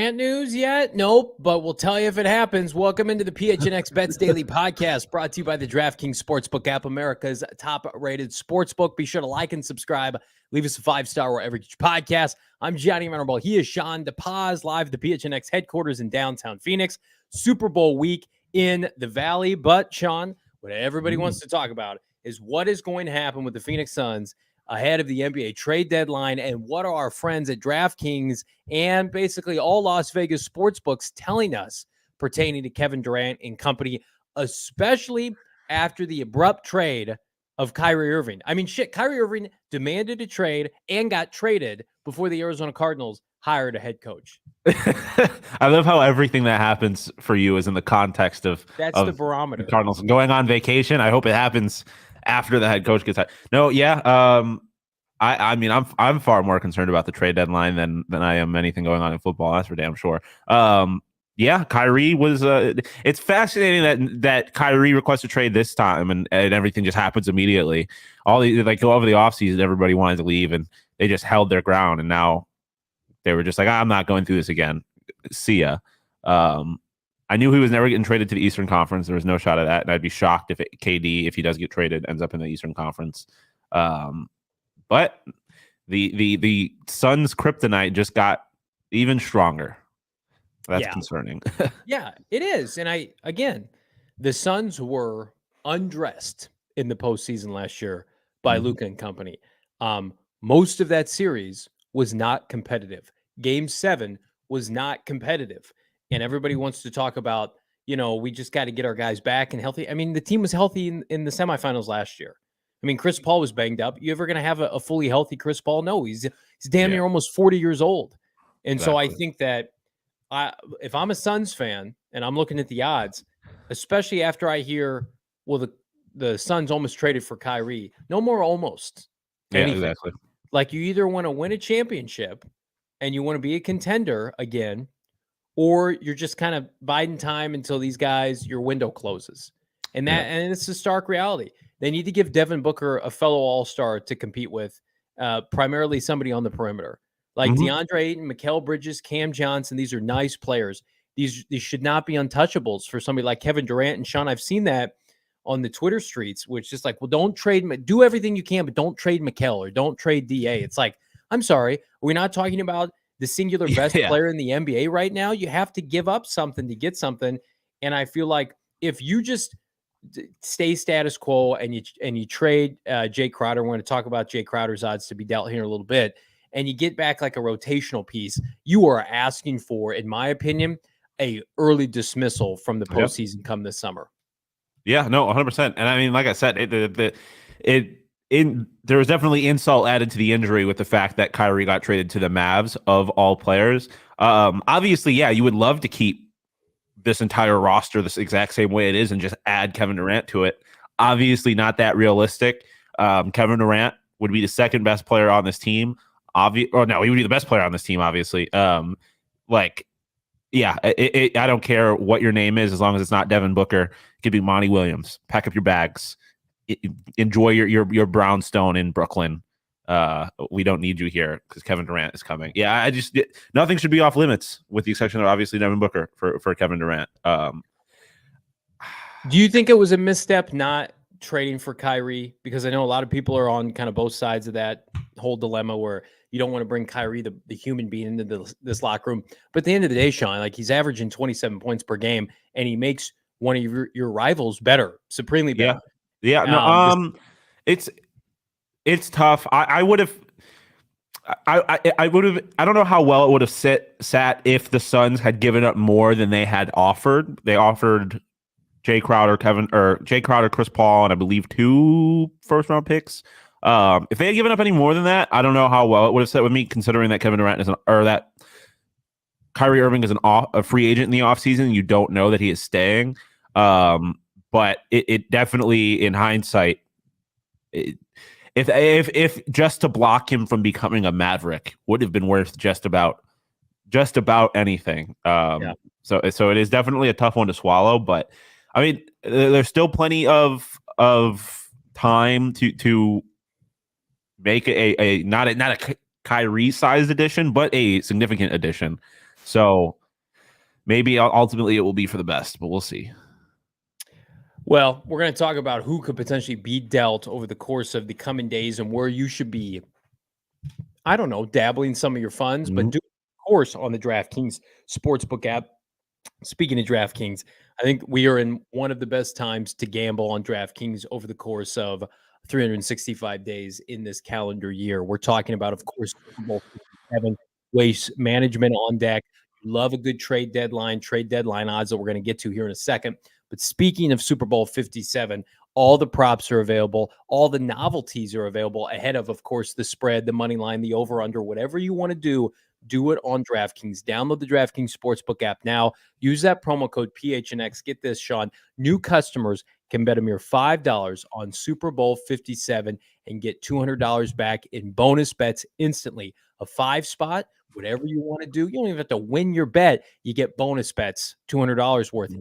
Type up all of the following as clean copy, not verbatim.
Durant news yet? Nope, but we'll tell you if it happens. Welcome into the PHNX Bets Daily podcast, brought to you by the DraftKings Sportsbook app, America's top-rated sportsbook. Be sure to like and subscribe. Leave us a 5-star wherever you get your podcast. I'm Johnny and Shawn. He is Shawn DePaz, live at the PHNX headquarters in downtown Phoenix. Super Bowl week in the Valley. But, Shawn, what everybody wants to talk about is what is going to happen with the Phoenix Suns ahead of the NBA trade deadline, and what are our friends at DraftKings and basically all Las Vegas sports books telling us pertaining to Kevin Durant and company, especially after the abrupt trade of Kyrie Irving. I mean, Kyrie Irving demanded a trade and got traded before the Arizona Cardinals hired a head coach. I love how everything that happens for you is in the context of the barometer. The Cardinals going on vacation. I hope it happens after the head coach gets hired. No, yeah. I mean, I'm far more concerned about the trade deadline than I am anything going on in football. That's for damn sure. Yeah, Kyrie was. It's fascinating that Kyrie requests a trade this time, and everything just happens immediately. Go over the offseason, everybody wanted to leave, and they just held their ground, and now they were just like, I'm not going through this again. See ya. I knew he was never getting traded to the Eastern Conference. There was no shot at that, and I'd be shocked if KD, if he does get traded, ends up in the Eastern Conference. But the Suns' kryptonite just got even stronger. That's concerning. Yeah, it is. And the Suns were undressed in the postseason last year by Luka and company. Most of that series was not competitive. Game 7 was not competitive. And everybody wants to talk about, we just got to get our guys back and healthy. I mean, the team was healthy in the semifinals last year. I mean, Chris Paul was banged up. You ever going to have a fully healthy Chris Paul? No, he's damn near almost 40 years old. And so I think that if I'm a Suns fan and I'm looking at the odds, especially after I hear, well, the Suns almost traded for Kyrie. No more almost. Anything. Yeah, exactly. Like, you either want to win a championship and you want to be a contender again, or you're just kind of biding time until your window closes. And it's a stark reality. They need to give Devin Booker a fellow all-star to compete with, primarily somebody on the perimeter. Like DeAndre Ayton, Mikal Bridges, Cam Johnson, these are nice players. These should not be untouchables for somebody like Kevin Durant. And Shawn, I've seen that on the Twitter streets, which is like, well, don't trade, do everything you can, but don't trade Mikal or don't trade DA. It's like, I'm sorry, we're not talking about the singular best player in the NBA right now. You have to give up something to get something. And I feel like if you just stay status quo and you trade Jae Crowder, we're going to talk about Jae Crowder's odds to be dealt here in a little bit, and you get back like a rotational piece, you are asking for, in my opinion, a early dismissal from the postseason come this summer. Yeah, no, 100%. And I mean, like I said, there was definitely insult added to the injury with the fact that Kyrie got traded to the Mavs of all players. Obviously, you would love to keep this entire roster this exact same way it is and just add Kevin Durant to it. Obviously, not that realistic. Kevin Durant would be the second best player on this team. He would be the best player on this team, obviously. I don't care what your name is as long as it's not Devin Booker. It could be Monty Williams. Pack up your bags. Enjoy your brownstone in Brooklyn. We don't need you here because Kevin Durant is coming. Yeah, nothing should be off limits with the exception of obviously Devin Booker for Kevin Durant. Do you think it was a misstep not trading for Kyrie? Because I know a lot of people are on kind of both sides of that whole dilemma where you don't want to bring Kyrie, the human being, into this locker room. But at the end of the day, Shawn, like, he's averaging 27 points per game, and he makes one of your rivals better, supremely better. It's tough. I would have. I don't know how well it would have sat if the Suns had given up more than they had offered. They offered Jae Crowder, Chris Paul, and I believe 2 first-round picks. If they had given up any more than that, I don't know how well it would have sat with me, considering that Kevin Durant that Kyrie Irving is a free agent in the offseason. You don't know that he is staying. But it definitely, in hindsight, if just to block him from becoming a Maverick would have been worth just about anything. So it is definitely a tough one to swallow. But I mean, there's still plenty of time to make not a Kyrie sized addition, but a significant addition So maybe ultimately it will be for the best, but we'll see. Well, we're going to talk about who could potentially be dealt over the course of the coming days and where you should be, I don't know, dabbling some of your funds, but do, of course, on the DraftKings Sportsbook app. Speaking of DraftKings, I think we are in one of the best times to gamble on DraftKings over the course of 365 days in this calendar year. We're talking about, of course, Super Bowl 57, waste management on deck. Love a good trade deadline odds that we're going to get to here in a second. But speaking of Super Bowl 57, all the props are available. All the novelties are available ahead of course, the spread, the money line, the over-under, whatever you want to do it on DraftKings. Download the DraftKings Sportsbook app now. Use that promo code PHNX. Get this, Shawn. New customers can bet a mere $5 on Super Bowl 57 and get $200 back in bonus bets instantly. A 5-spot, whatever you want to do. You don't even have to win your bet. You get bonus bets, $200 worth.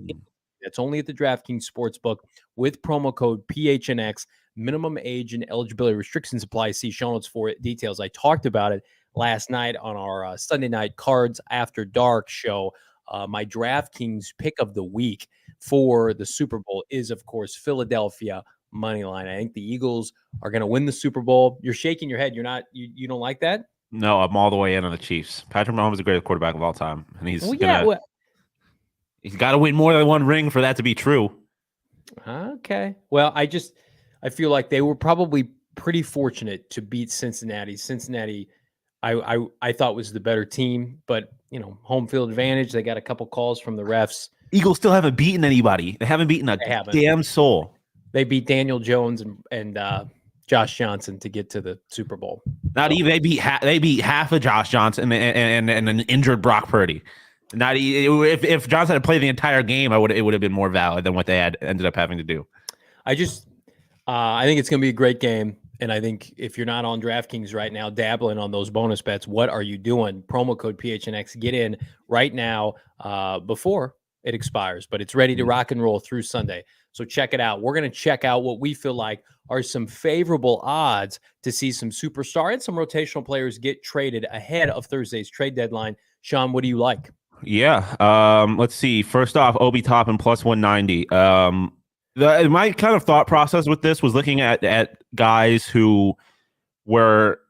That's only at the DraftKings Sportsbook with promo code PHNX. Minimum age and eligibility restrictions apply. See show notes for it. Details. I talked about it last night on our Sunday night Cards After Dark show. My DraftKings pick of the week for the Super Bowl is, of course, Philadelphia money line. I think the Eagles are going to win the Super Bowl. You're shaking your head. You're not. You don't like that? No, I'm all the way in on the Chiefs. Patrick Mahomes is the greatest quarterback of all time, and he's he's got to win more than one ring for that to be true. Okay. Well, I feel like they were probably pretty fortunate to beat Cincinnati. Cincinnati, I thought was the better team, but home field advantage. They got a couple calls from the refs. Eagles still haven't beaten anybody. They haven't beaten damn soul. They beat Daniel Jones and Josh Johnson to get to the Super Bowl. Not even they beat half of Josh Johnson and an injured Brock Purdy. Not if Johnson had played the entire game, it would have been more valid than what they had ended up having to do. I think it's going to be a great game. And I think if you're not on DraftKings right now, dabbling on those bonus bets, what are you doing? Promo code PHNX. Get in right now before it expires, but it's ready to rock and roll through Sunday. So check it out. We're going to check out what we feel like are some favorable odds to see some superstar and some rotational players get traded ahead of Thursday's trade deadline. Shawn, what do you like? Yeah. Let's see. First off, Obi Toppin plus 190. My kind of thought process with this was looking at guys who were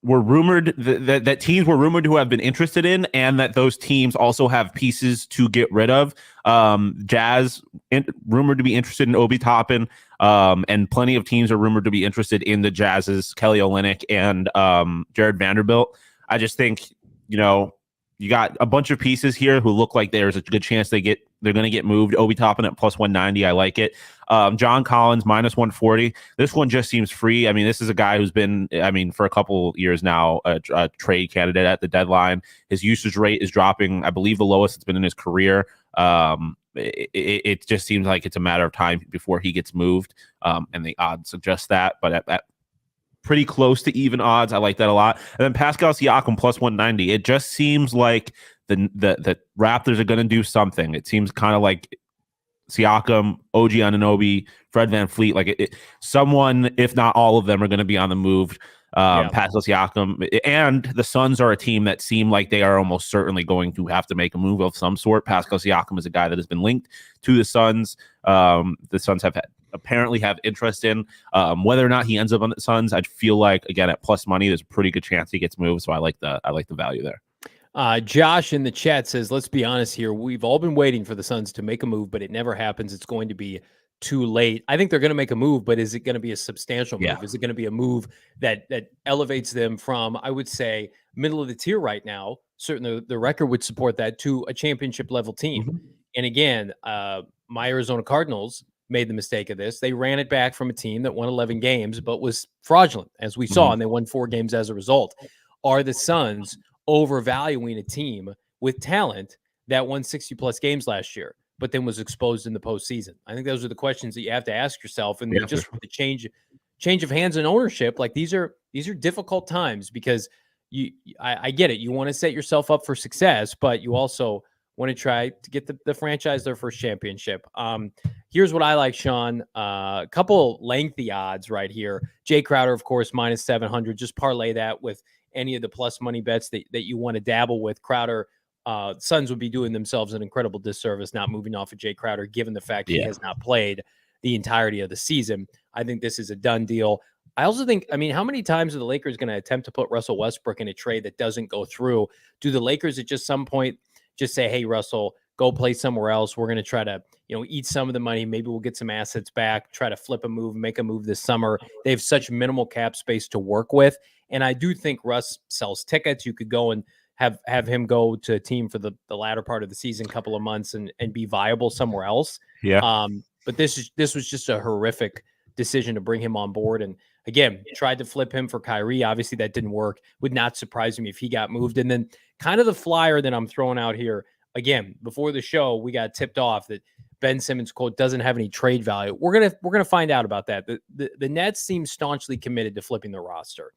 rumored that teams were rumored to have been interested in, and that those teams also have pieces to get rid of. Jazz rumored to be interested in Obi Toppin, and plenty of teams are rumored to be interested in the Jazz's Kelly Olynyk and Jared Vanderbilt. I just think you got a bunch of pieces here who look like there's a good chance they're going to get moved. Obi Toppin at plus 190. I like it. John Collins minus 140. This one just seems free. I mean, this is a guy who's been, for a couple years now, a trade candidate at the deadline. His usage rate is dropping, I believe, the lowest it's been in his career. It just seems like it's a matter of time before he gets moved, and the odds suggest that. But at pretty close to even odds, I like that a lot. And then Pascal Siakam plus 190. It just seems like the Raptors are going to do something. It seems kind of like Siakam, OG Anunoby, Fred VanVleet, someone, if not all of them, are going to be on the move. Pascal Siakam, and the Suns are a team that seem like they are almost certainly going to have to make a move of some sort. Pascal Siakam is a guy that has been linked to the Suns. The Suns apparently have interest in whether or not he ends up on the Suns. I feel like, again, at plus money, there's a pretty good chance he gets moved. So I like the value there. Josh in the chat says, let's be honest here. We've all been waiting for the Suns to make a move, but it never happens. It's going to be too late. I think they're going to make a move, but is it going to be a substantial move? Yeah. Is it going to be a move that elevates them from, I would say, middle of the tier right now? Certainly the record would support that, to a championship level team. Mm-hmm. And again, my Arizona Cardinals made the mistake of this. They ran it back from a team that won 11 games, but was fraudulent, as we saw, and they won 4 games as a result. Are the Suns overvaluing a team with talent that won 60-plus games last year, but then was exposed in the postseason? I think those are the questions that you have to ask yourself. And just with the change of hands and ownership, like these are difficult times, because I get it. You want to set yourself up for success, but you also want to try to get the franchise their first championship. Here's what I like, Shawn. A couple lengthy odds right here. Jae Crowder, of course, minus 700. Just parlay that with any of the plus money bets that you want to dabble with. Crowder Suns would be doing themselves an incredible disservice not moving off of Jae Crowder, given the fact he has not played the entirety of the season. I think this is a done deal. I also think, I mean, how many times are the Lakers going to attempt to put Russell Westbrook in a trade that doesn't go through? Do the Lakers at just some point just say, hey, Russell, go play somewhere else? We're going to try to, eat some of the money. Maybe we'll get some assets back, try to flip a move, make a move this summer. They have such minimal cap space to work with. And I do think Russ sells tickets. You could go and have him go to a team for the latter part of the season, couple of months, and be viable somewhere else. Yeah. But this was just a horrific decision to bring him on board. And again, tried to flip him for Kyrie. Obviously, that didn't work. Would not surprise me if he got moved. And then kind of the flyer that I'm throwing out here, again, before the show, we got tipped off that Ben Simmons, quote, doesn't have any trade value. We're gonna find out about that. The Nets seem staunchly committed to flipping the roster.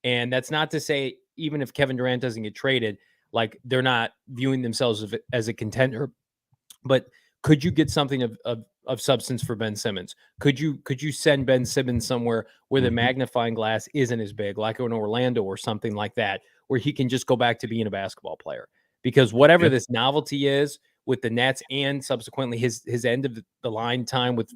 And that's not to say, even if Kevin Durant doesn't get traded, like they're not viewing themselves as a contender. But could you get something of substance for Ben Simmons? Could you send Ben Simmons somewhere where the magnifying glass isn't as big, like in Orlando or something like that, where he can just go back to being a basketball player? Because whatever this novelty is with the Nets and subsequently his end of the line time with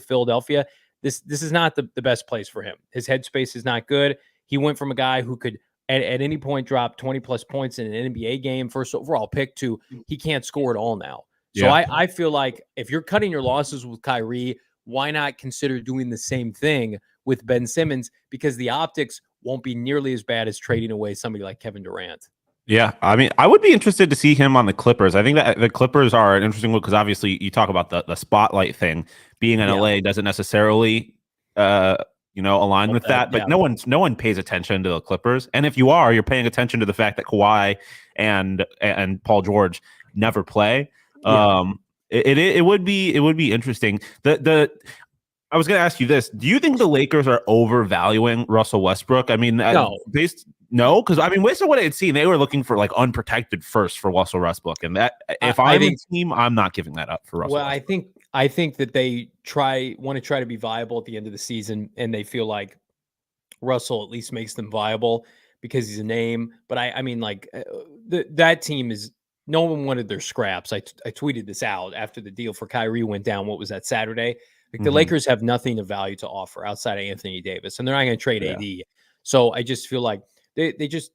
Philadelphia, this is not the best place for him. His headspace is not good. He went from a guy who could at any point drop 20 plus points in an NBA game, first overall pick, to he can't score at all now. So I feel like if you're cutting your losses with Kyrie, why not consider doing the same thing with Ben Simmons? Because the optics won't be nearly as bad as trading away somebody like Kevin Durant. Yeah, I mean, I would be interested to see him on the Clippers. I think that the Clippers are an interesting one because obviously you talk about the spotlight thing. Being in LA doesn't necessarily align with that, but no one pays attention to the Clippers. And if you are, you're paying attention to the fact that Kawhi and Paul George never play. It would be interesting. I was going to ask you this: do you think the Lakers are overvaluing Russell Westbrook? I mean, no, because I mean, based on what I had seen, they were looking for like unprotected first for Russell Westbrook, and that if I'm a team, I'm not giving that up for Russell. Well, Westbrook. I think that they want to try to be viable at the end of the season, and they feel like Russell at least makes them viable because he's a name. But I mean, like that team is. No one wanted their scraps. I tweeted this out after the deal for Kyrie went down. What was that, Saturday? Like the Lakers have nothing of value to offer outside of Anthony Davis, and they're not going to trade AD. So I just feel like they just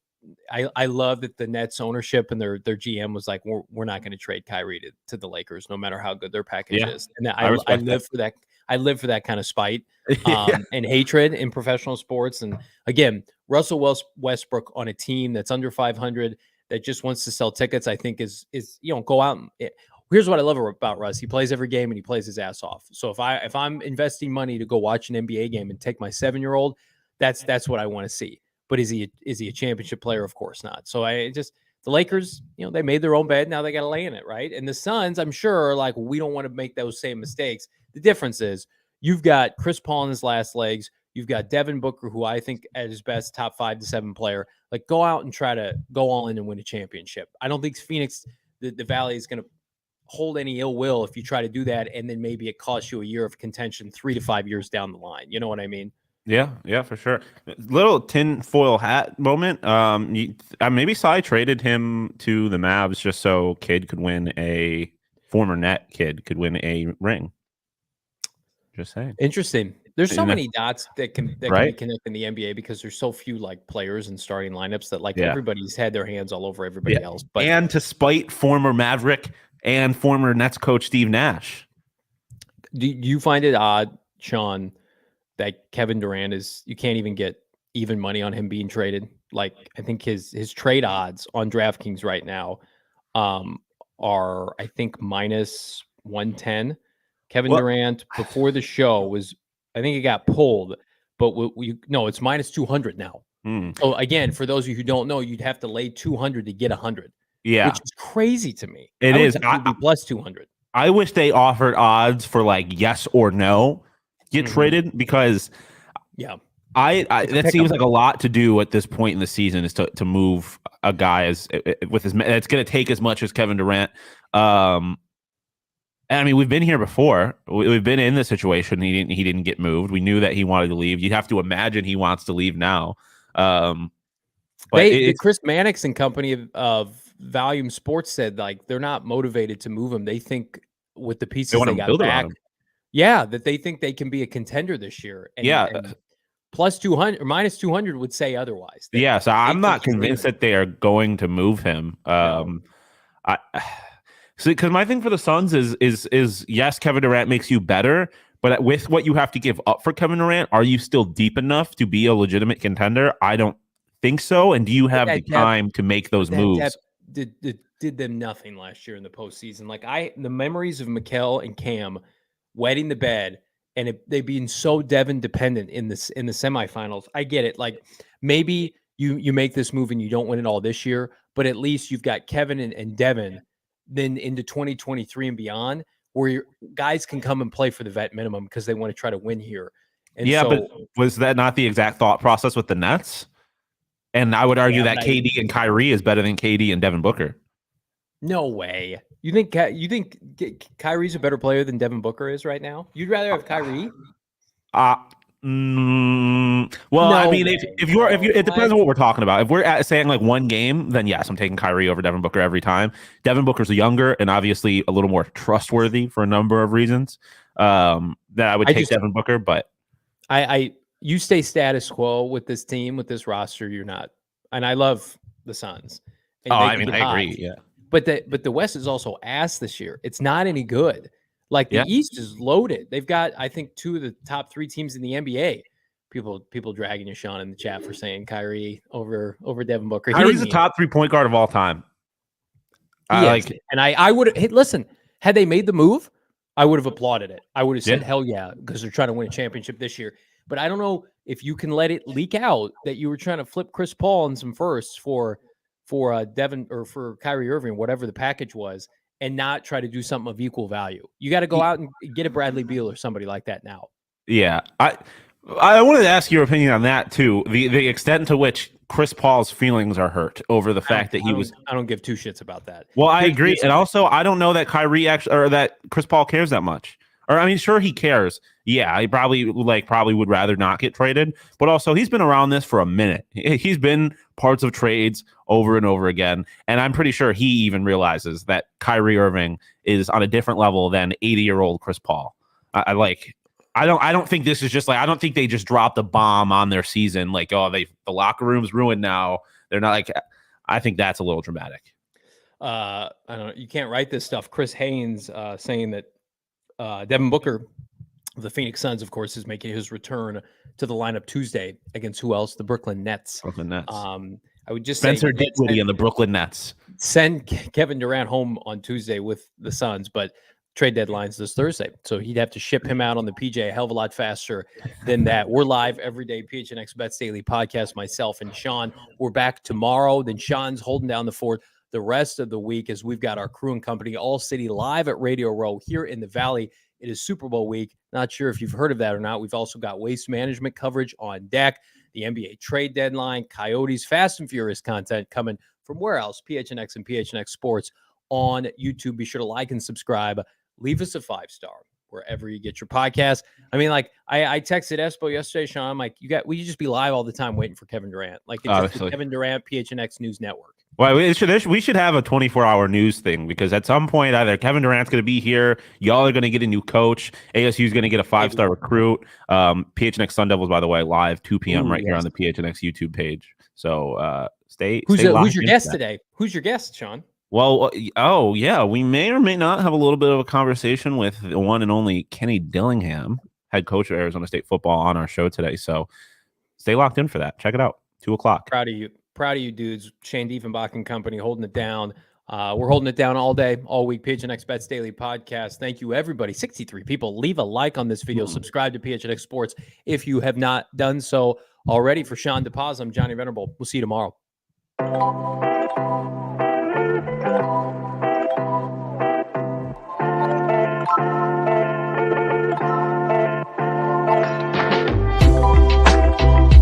I love that the Nets ownership and their GM was like, we're not going to trade Kyrie to the Lakers, no matter how good their package is. And I live for that. I live for that kind of spite and hatred in professional sports. And again, Russell Westbrook on a team that's under 500 that just wants to sell tickets, I think is go out and here's what I love about Russ. He plays every game and he plays his ass off. So if I'm investing money to go watch an NBA game and take my 7-year-old, that's what I want to see. But is he a championship player? Of course not. So the Lakers, they made their own bed. Now they got to lay in it, right? And the Suns, I'm sure, are like, we don't want to make those same mistakes. The difference is you've got Chris Paul in his last legs. You've got Devin Booker, who I think at his best, top 5 to 7 player. Like, go out and try to go all in and win a championship. I don't think Phoenix, the Valley, is going to hold any ill will if you try to do that, and then maybe it costs you a year of contention 3 to 5 years down the line. You know what I mean? Yeah, for sure. Little tinfoil hat moment. Maybe Cy traded him to the Mavs just so former Net kid could win a ring. Just saying. Interesting. There's so many dots that can be connected in the NBA because there's so few like players and starting lineups that everybody's had their hands all over everybody else. But and to spite former Maverick and former Nets coach Steve Nash. Do you find it odd, Shawn, that Kevin Durant you can't even get even money on him being traded? Like, I think his trade odds on DraftKings right now are, I think, minus 110. Kevin Durant before the show was, I think it got pulled, but it's minus 200 now. So again, for those of you who don't know, you'd have to lay 200 to get 100. Yeah, which is crazy to me. It is. I'd be plus 200. I wish they offered odds for like yes or no get traded, because that seems like a lot to do at this point in the season, is to move a guy it's going to take as much as Kevin Durant. And I mean, we've been here before. We've been in this situation. He didn't get moved. We knew that he wanted to leave. You'd have to imagine he wants to leave now. But Chris Mannix and company of Volume Sports said like they're not motivated to move him. They think with the They pieces want they to got build around back, him. yeah, that they think they can be a contender this year. And Yeah. plus 200 or minus 200 would say otherwise. That Yeah. So they I'm think not he's convinced leaving. that they are going to move him. No. I see, because my thing for the Suns is yes, Kevin Durant makes you better, but with what you have to give up for Kevin Durant, are you still deep enough to be a legitimate contender? I don't think so. And do you But have the that depth, time to make those but that moves? depth did them nothing last year in the postseason. Like the memories of Mikal and Cam wetting the bed and they being so Devin dependent in the semifinals. I get it. Like maybe you make this move and you don't win it all this year, but at least you've got Kevin and Devin then into 2023 and beyond, where your guys can come and play for the vet minimum because they want to try to win here. And Yeah, but so was that not the exact thought process with the Nets? And I would argue yeah, that KD and Kyrie is better than KD and Devin Booker. no way. You think Kyrie's a better player than Devin Booker is right now? You'd rather have Kyrie? Well, I No mean, way, if you're it depends What? on what we're talking about. If we're saying like one game, then yes, I'm taking Kyrie over Devin Booker every time. Devin Booker's younger and obviously a little more trustworthy for a number of reasons. That I would take Devin Booker, but you stay status quo with this team, with this roster. You're not, and I love the Suns, and they I can mean, get I hot. agree. Yeah, But the West is also ass this year. It's not any good. Like the yeah. East is loaded. They've got, I think, 2 of the top 3 teams in the NBA. People dragging you, Shawn, in the chat for saying Kyrie over Devin Booker. Kyrie's the top 3 point guard of all time. He is. And I would have listen, had they made the move, I would have applauded it. I would have said, hell yeah, because they're trying to win a championship this year. But I don't know if you can let it leak out that you were trying to flip Chris Paul and some firsts for Devin or for Kyrie Irving, whatever the package was, and not try to do something of equal value. You got to go out and get a Bradley Beal or somebody like that now. Yeah. I wanted to ask your opinion on that too. The extent to which Chris Paul's feelings are hurt over the fact that he was. I don't give 2 shits about that. Well, I agree, and also I don't know that Kyrie actually or that Chris Paul cares that much. Or I mean, sure he cares. Yeah, he probably would rather not get traded. But also, he's been around this for a minute. He's been parts of trades over and over again, and I'm pretty sure he even realizes that Kyrie Irving is on a different level than 80-year-old Chris Paul. I don't think this is just like I don't think they just dropped a bomb on their season like the locker room's ruined now. They're not like I think that's a little dramatic. I don't know. You can't write this stuff. Chris Haynes saying that Devin Booker of the Phoenix Suns, of course, is making his return to the lineup Tuesday against who else? The Brooklyn Nets. I would just Spencer say Dinwiddie and the Brooklyn Nets. Send Kevin Durant home on Tuesday with the Suns, but trade deadline's this Thursday. So he'd have to ship him out on the PJ a hell of a lot faster than that. We're live every day, PHNX Bets Daily podcast, myself and Shawn. We're back tomorrow. Then Shawn's holding down the fort the rest of the week as we've got our crew and company, All City, live at Radio Row here in the Valley. It is Super Bowl week. Not sure if you've heard of that or not. We've also got waste management coverage on deck, the NBA trade deadline, Coyotes, Fast and Furious content coming from where else? PHNX and PHNX Sports on YouTube. Be sure to like and subscribe. Leave us a 5-star wherever you get your podcast. I mean, like I texted Espo yesterday, Shawn. I'm like, we just be live all the time waiting for Kevin Durant. Like it's just the Kevin Durant PHNX News Network. Well, we should have a 24-hour news thing because at some point either Kevin Durant's going to be here, y'all are going to get a new coach, ASU is going to get a 5-star recruit. PHNX Sun Devils, by the way, live 2 p.m. here on the PHNX YouTube page. So who's your guest today? Who's your guest, Shawn? Well, we may or may not have a little bit of a conversation with the one and only Kenny Dillingham, head coach of Arizona State football, on our show today. So stay locked in for that. Check it out. 2:00. Proud of you dudes. Shane Diefenbach and company holding it down. We're holding it down all day, all week. PHNX Bets Daily podcast. Thank you, everybody. 63 people. Leave a like on this video. Subscribe to PHNX Sports if you have not done so already. For Shawn DePaz, I'm Johnny Venerable. We'll see you tomorrow.